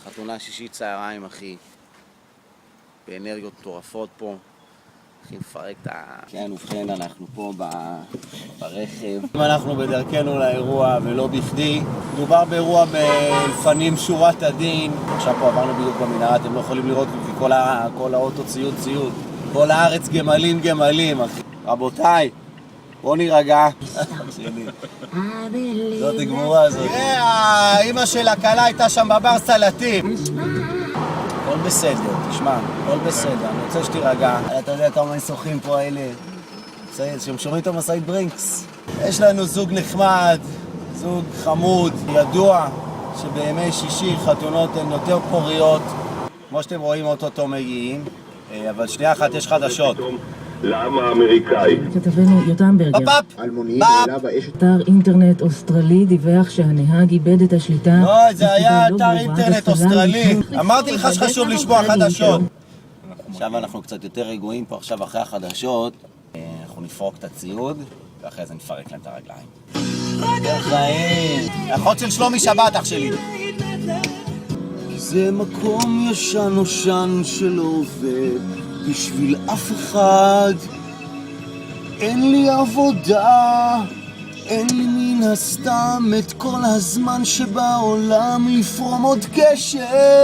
חתונה שישית צהריים, אחי. באנרגיות מטורפות פה. הכי מפרק את ה... כן, ובכן, אנחנו פה ברכב. אנחנו בדרכנו לאירוע, ולא בכדי. מדובר באירוע בלפנים שורת הדין. עכשיו פה עברנו בדיוק במנהרה, אתם לא יכולים לראות כי כל האוטו ציוד. כל הארץ גמלים, אחי. רבותיי, בואו נירגע. זאת גמורה הזאת. האמא של הקלה הייתה שם בבר סלטים. הכל בסדר, תשמע, הכל בסדר. אני רוצה שתירגע. אתה יודע כמה משוחים פה האלה. שהם שומעים את המסעית ברינקס. יש לנו זוג נחמד, זוג חמוד, ידוע שבימי שישי חתונות הן יותר פוריות. כמו שאתם רואים אוטוטו מגיעים. אבל שנייה אחת יש חדשות. לעם האמריקאי. כתבנו יותם ברגר. אלמוני העלה באשת. אתר אינטרנט אוסטרלי דיווח שהנהג איבד את השליטה. לא, זה היה אתר אינטרנט אוסטרלי. אמרתי לך שחשוב לשמוע חדשות. עכשיו אנחנו קצת יותר רגועים פה עכשיו אחרי החדשות. אנחנו נפרוק את הציוד, ואחרי זה נפרק להם את הרגליים. חיים. אחות של שלומי שבת, אח שלי. זה מקום ישן נושן שלא עובד בשביל אף אחד. אין לי עבודה, אין לי מן הסתם את כל הזמן שבעולם לפרום עוד קשר.